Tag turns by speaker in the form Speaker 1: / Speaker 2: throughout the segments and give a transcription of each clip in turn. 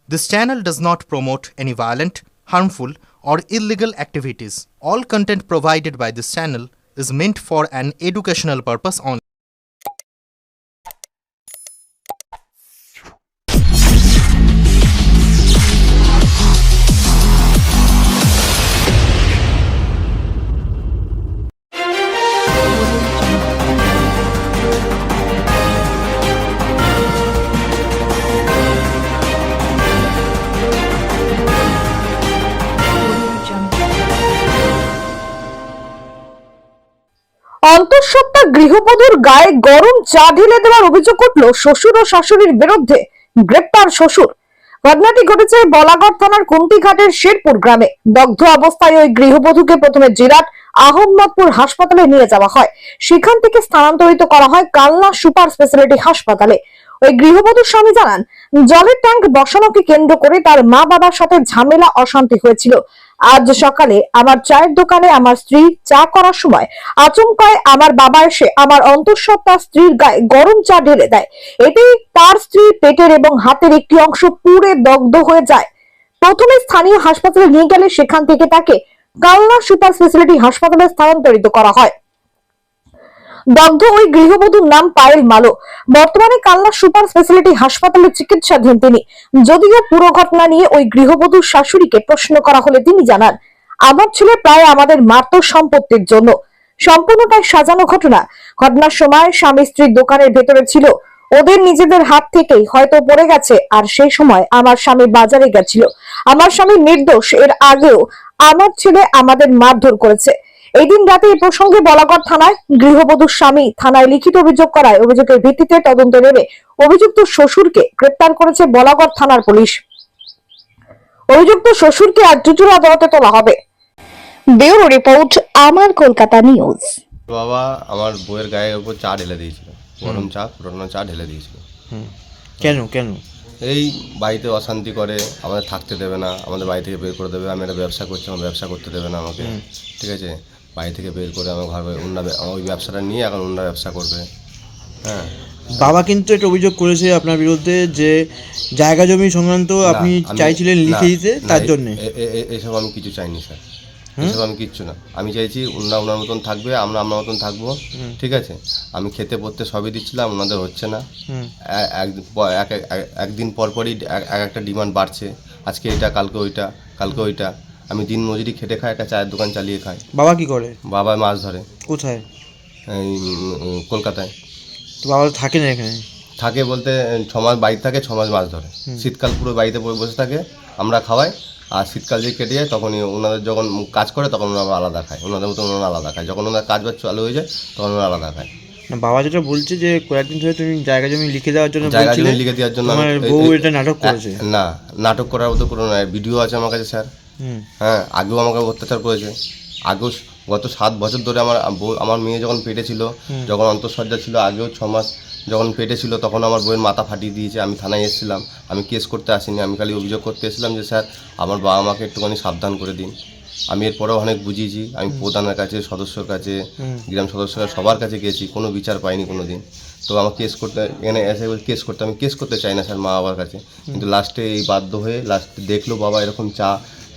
Speaker 1: This channel does not promote any violent, harmful, or illegal activities. All content provided by this channel is meant for an educational purpose only.
Speaker 2: অন্তঃসত্ত্বা গৃহবধূর গায়ে গরম চা ঢেলে দেওয়ার অভিযোগ উঠল শ্বশুর ও শাশুড়ির বিরুদ্ধে। গ্রেপ্তার শ্বশুর। ঘটনাটি ঘটেছে বলাগড় থানার কুন্তিঘাটের শেরপুর গ্রামে। দগ্ধ অবস্থায় ওই গৃহবধূকে প্রথমে জিরাট আহমদপুর হাসপাতালে নিয়ে যাওয়া হয়, সেখান থেকে স্থানান্তরিত করা হয় কালনা সুপার স্পেশালিটি হাসপাতালে। ওই গৃহবধূর স্বামী জানান, জলের ট্যাঙ্ক বসানোকে কেন্দ্র করে তার মা বাবার সাথে ঝামেলা অশান্তি হয়েছিল। আজ সকালে আমার চায়ের দোকানে আমার স্ত্রী চা করার সময় আচমকায় আমার বাবা এসে আমার অন্তঃসত্ত্বা স্ত্রীর গায়ে গরম চা ঢেলে দেয়। এতে তার স্ত্রীর পেটের এবং হাতের একটি অংশ পুড়ে দগ্ধ হয়ে যায়। প্রথমে স্থানীয় হাসপাতালে নিয়ে গেলে সেখান থেকে তাকে কালনা সুপার স্পেশালিটি হাসপাতালে স্থানান্তরিত করা হয়। দগ্ধ ওই গৃহবধূর নাম পায়েল মালো। বর্তমানে কালনা সুপার স্পেশালিটি হাসপাতালে চিকিৎসাধীন তিনি। যদিও পুরো ঘটনা নিয়ে ওই গৃহবধূর শাশুড়িকে প্রশ্ন করা হলে তিনি জানান, আমার ছেলে প্রায় আমাদের মারত সম্পত্তির জন্য। সম্পূর্ণটাই সাজানো ঘটনা। ঘটনার সময় স্বামী স্ত্রীর দোকানের ভেতরে ছিল, ওদের নিজেদের হাত থেকেই হয়তো পড়ে গেছে। আর সেই সময় আমার স্বামী বাজারে গেছিল। আমার স্বামী নির্দোষ, এর আগেও আমার ছেলে আমাদের মারধর করেছে। এই দিন রাতে এই প্রসঙ্গে বলাগড় থানায় গৃহবধূর স্বামী থানায় লিখিত অভিযোগ করায় অভিযোগের ভিত্তিতে তদন্ত নেমে অভিযুক্ত শ্বশুরকে গ্রেপ্তার করেছে বলাগড় থানার পুলিশ। অভিযুক্ত শ্বশুরকে আজ জুজুর আদালতে তোলা হবে। ব্যুরো রিপোর্ট, আমার কলকাতা নিউজ।
Speaker 3: বাবা আমার বউয়ের গায়ের উপর চা ঢেলে দিয়েছিল, গরম চা, পুরোনো চা ঢেলে দিয়েছিল।
Speaker 4: কেন কেন?
Speaker 3: এই বাড়িতে অশান্তি করে, আমাদের থাকতে দেবে না, আমাদের বাড়ি থেকে বের করে দেবে। আমি একটা ব্যবসা করছি, আমার ব্যবসা করতে দেবে না আমাকে, ঠিক আছে? বাড়ি থেকে বের করে আমার ঘর ওই ব্যবসাটা নিয়ে এখন অন্য ব্যবসা করবে। হ্যাঁ,
Speaker 4: বাবা কিন্তু একটা অভিযোগ করেছে আপনার বিরুদ্ধে যে জায়গা জমি সংক্রান্ত আপনি চাইছিলেন লিখে দিতে, তার জন্য।
Speaker 3: এসব আমি কিছু চাইনি স্যার, এসব আমি কিচ্ছু না। আমি চাইছি ওনার মতন থাকবে, আমরা আমার মতন থাকবো, ঠিক আছে? আমি খেতে পড়তে সবই দিচ্ছিলাম, ওনাদের হচ্ছে না। একদিন পর পরই এক একটা ডিমান্ড বাড়ছে, আজকে এটা, কালকে ওইটা, কালকে ওইটা। আমি দিন মজুরি খেটে খাই, একটা চায়ের দোকান চালিয়ে খাই।
Speaker 4: বাবা কি করে?
Speaker 3: বাবা মাছ ধরে।
Speaker 4: কোথায়?
Speaker 3: এই কলকাতায়।
Speaker 4: তো বাবা তো থাকে না এখানে?
Speaker 3: থাকে বলতে 6 মাস বাড়িতে থাকে, 6 মাস মাছ ধরে। শীতকাল পুরো বাড়িতে বসে থাকে, আমরা খাওয়াই। আর শীতকাল যে কেটে যায় তখনই ওনাদের যখন কাজ করে তখন ওনারা আলাদা খায়, ওনাদের মতো ওনারা আলাদা খায়। যখন ওনার কাজ বাজ চালু হয়ে যায় তখন ওনারা আলাদা খায়।
Speaker 4: না, বাবা যেটা বলছে যে কয়েকদিন ধরে তুমি জায়গা জমি লিখে দেওয়ার জন্য
Speaker 3: জায়গা জমি লিখে দেওয়ার জন্য
Speaker 4: আমার বউ এটা নাটক করেছে।
Speaker 3: না, নাটক করার মতো কোনো নয়, ভিডিও আছে আমার কাছে স্যার। হ্যাঁ, আগেও আমাকে অত্যাচার করেছে। আগেও গত 7 বছর ধরে আমার মেয়ে যখন পেটে ছিল, যখন অন্তঃসজ্জা ছিল, আগেও 6 মাস যখন পেটে ছিল তখন আমার বউয়ের মাথা ফাটিয়ে দিয়েছে। আমি থানায় এসেছিলাম, আমি কেস করতে আসিনি, আমি খালি অভিযোগ করতে এসেছিলাম যে স্যার আমার বাবা মাকে একটুখানি সাবধান করে দিন। আমি এরপরেও অনেক বুঝিয়েছি, আমি প্রধানের কাছে, সদস্যর কাছে, গ্রাম সদস্যরা সবার কাছে গিয়েছি, কোনো বিচার পাইনি কোনো দিন। তো আমার কেস করতে এখানে এসে কেস করতে, আমি কেস করতে চাই না স্যার মা বাবার কাছে। কিন্তু লাস্টে এই বাধ্য হয়ে লাস্টে দেখলো বাবা এরকম চা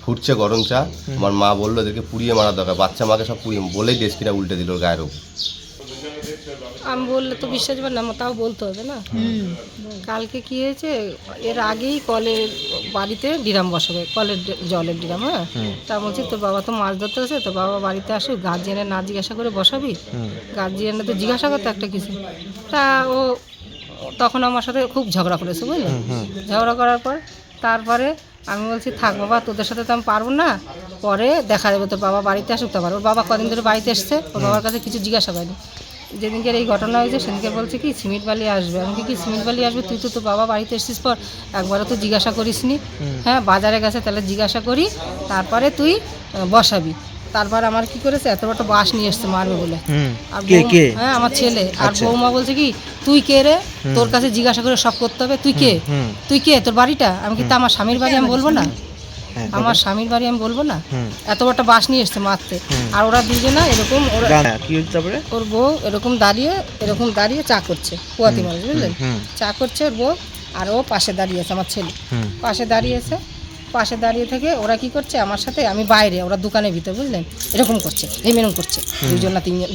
Speaker 3: ফুটছে, গরম চা। আমার মা বললো এদেরকে পুড়িয়ে মারা দরকার, বাচ্চা মাকে সব পুড়িয়ে বলেই ডেস্কিটা উল্টে দিল গায়ের উপর।
Speaker 5: আমি বললে তো বিশ্বাস হবে না, তাও বলতে হবে না। কালকে কি হয়েছে, এর আগেই কলের বাড়িতে ডিরাম বসাবে, কলের জলের ডিরাম। হ্যাঁ, তা বলছি তোর বাবা তো মাছ ধরতে আছে, তো বাবা বাড়িতে আসুক, গার্জিয়ানের না জিজ্ঞাসা করে বসাবি, গার্জিয়ানের তো জিজ্ঞাসা করতে একটা কিছু। তা ও তখন আমার সাথে খুব ঝগড়া করেছে, বুঝলি? ঝগড়া করার পর তারপরে আমি বলছি থাক বাবা, তোদের সাথে তো আমি পারবো না, পরে দেখা যাবে, তোর বাবা বাড়িতে আসুক। তারপর ওর বাবা কদিন ধরে বাড়িতে এসছে, ওর বাবার কাছে কিছু জিজ্ঞাসা করেনি। যেদিনকে এই ঘটনা হয়েছে সেদিনকে বলছে কি সিমেন্ট বালি আসবে। আমি কি সিমেন্ট বালি আসবে, তুই তো তোর বাবা বাড়িতে এসছিস পর একবারও তো জিজ্ঞাসা করিসনি। হ্যাঁ, বাজারে গেছে, তাহলে জিজ্ঞাসা করি তারপরে তুই বসাবি। তারপর আমার কি করেছে, এত বড় বাঁশ নিয়ে এসছে মারবে বলে। আর হ্যাঁ, আমার ছেলে। আর বৌমা বলছে কি তুই কে রে, তোর কাছে জিজ্ঞাসা করে সব করতে হবে, তুই কে, তুই কে, তোর বাড়িটা? আমি কি তা আমার স্বামীর বাড়ি আমি বলবো না? আমার স্বামীর বাড়ি আমি বলবো না? এত বড়টা বাঁশ নিয়ে এসছে মারতে। আর ওরা দুজনা এরকম, ওর বউ এরকম দাঁড়িয়ে চা করছে, পোয়াতি মানুষ, বুঝলেন? চা করছে, ওর বউ আর ও পাশে দাঁড়িয়েছে আমার ছেলে
Speaker 4: হুম।
Speaker 5: পাশে দাঁড়িয়ে থেকে ওরা কি করছে আমার সাথে, আমি বাইরে, ওরা দোকানের ভিতরে, বুঝলেন, এরকম করছে, এরকম করছে,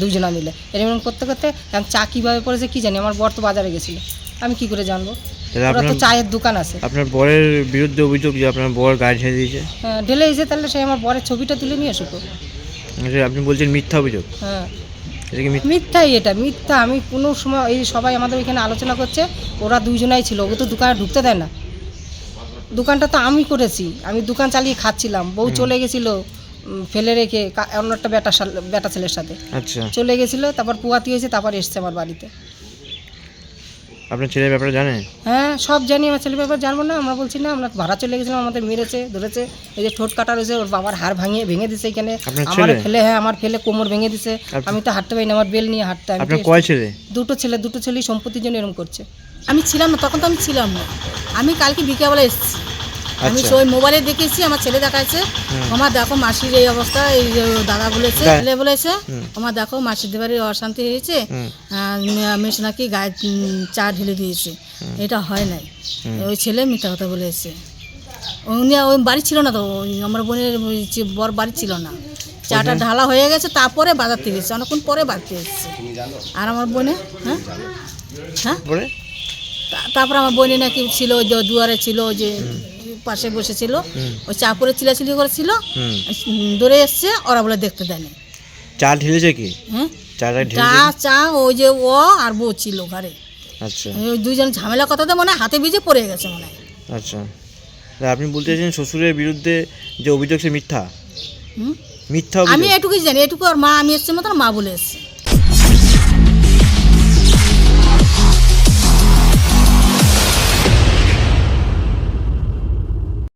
Speaker 5: দুইজনা মিলে এরকম করতে করতে, কারণ চা কীভাবে পড়েছে কি জানি, আমার বর তো বাজারে গেছিলো, আমি কি করে জানবো,
Speaker 4: তাহলে
Speaker 5: ওরা তো
Speaker 4: আপনার
Speaker 5: চায়ের দোকান আছে।
Speaker 4: আপনার বরের বিরুদ্ধে অভিযোগ যে আপনার বর গাড়ি ছেড়ে দিয়েছে,
Speaker 5: হ্যাঁ, ঢেলে এসে তাহলে সে আমার বরের ছবিটা তুলে নিয়ে এসুক।
Speaker 4: এটা আপনি বলছেন মিথ্যা অভিযোগ,
Speaker 5: হ্যাঁ,
Speaker 4: এটা কি মিথ্যা?
Speaker 5: মিথ্যাই, এটা মিথ্যা। আমি কোনো সময়, এই সবাই আমাদের এখানে আলোচনা করছে ওরা দুইজনাই ছিল, ও তো দোকানে ঢুকতে দেয় না, দোকানটা তো আমি করেছি, আমি দোকান চালিয়ে খাচ্ছিলাম, বউ চলে গেছিলো ফেলে রেখে অন্য একটা বেটা ছেলের সাথে
Speaker 4: আচ্ছা,
Speaker 5: চলে গেছিলো, তারপর পুয়াতি হয়েছে, তারপর এসছে আমার বাড়িতে।
Speaker 4: আপনার ছেলের ব্যাপারে জানেন?
Speaker 5: হ্যাঁ, সব জানি, আমার ছেলের ব্যাপার জানবো না? আমরা বলছি না, আমরা ভাড়া চলে গেছিলাম, আমাদের মেরেছে, ধরেছে, এই যে ঠোঁট কাটা রয়েছে, ওর বাবার হাড় ভেঙে দিছে এখানে,
Speaker 4: আপনার
Speaker 5: আমার
Speaker 4: ছেলে?
Speaker 5: ফেলে, হ্যাঁ আমার ফেলে কোমর ভেঙে দিছে, আমি তো হাঁটতে পারি না, আমার বেল নিয়ে হাঁটতে।
Speaker 4: আপনার কয় ছেলে?
Speaker 5: দুটো ছেলেই সম্পত্তির জন্য এরকম করছে।
Speaker 6: আমি ছিলাম না তখন, তো আমি ছিলাম না, আমি কালকে বিকেলবেলা এসেছি, আমি
Speaker 4: আচ্ছা।
Speaker 6: ওই মোবাইলে দেখেছি, আমার ছেলে দেখাচ্ছে, আমার দেখো মাসির এই অবস্থা, এই যে দাদা বলেছে,
Speaker 4: হ্যাঁ।
Speaker 6: ছেলে বলেছে, আমার দেখো মাসির দেবারের অশান্তি হয়েছে, মেশ নাকি গায়ে চা ঢেলে দিয়েছে, এটা হয় নাই, ওই ছেলে মিথ্যা কথা বলেছে। উনি ওই বাড়ি ছিল না তো, ওই আমার বোনের ওই যে বর বাড়ি ছিল না, চাটা ঢালা হয়ে গেছে, তারপরে বাজার থেকে এসেছে, অনেকক্ষণ পরে বাড়িতে এসেছে। আর আমার বোনে, হ্যাঁ হ্যাঁ,
Speaker 4: পরে
Speaker 6: তারপর আমার বোনে নাকি ছিল, ওই যে দুয়ারে ছিল, ওই যে পাশে বসেছিল, ওই চা পরে চিলাচিলি করেছিল, দৌড়ে এসছে, ওরা বলে দেখতে দেয়নি।
Speaker 4: চা ঢেলেছে কি?
Speaker 6: হ্যাঁ,
Speaker 4: চাটা
Speaker 6: চা
Speaker 4: ঢেলেছে?
Speaker 6: চা ওই যে ও আর বউ ছিল ঘরে,
Speaker 4: আচ্ছা
Speaker 6: ওই দুইজন ঝামেলা কথাতে মনে হয় হাতে ভিজে পড়ে গেছে মনে হয়।
Speaker 4: আচ্ছা, তা আপনি বলতে চাইছেন শ্বশুরের বিরুদ্ধে যে অভিযোগ সে মিথ্যা?
Speaker 6: হুম?
Speaker 4: মিথ্যা
Speaker 6: আমি
Speaker 4: অভিযোগ?
Speaker 6: এটুকুই জানি, এটুকু আর মা, আমি এসছে মতো মা বলে এসছে।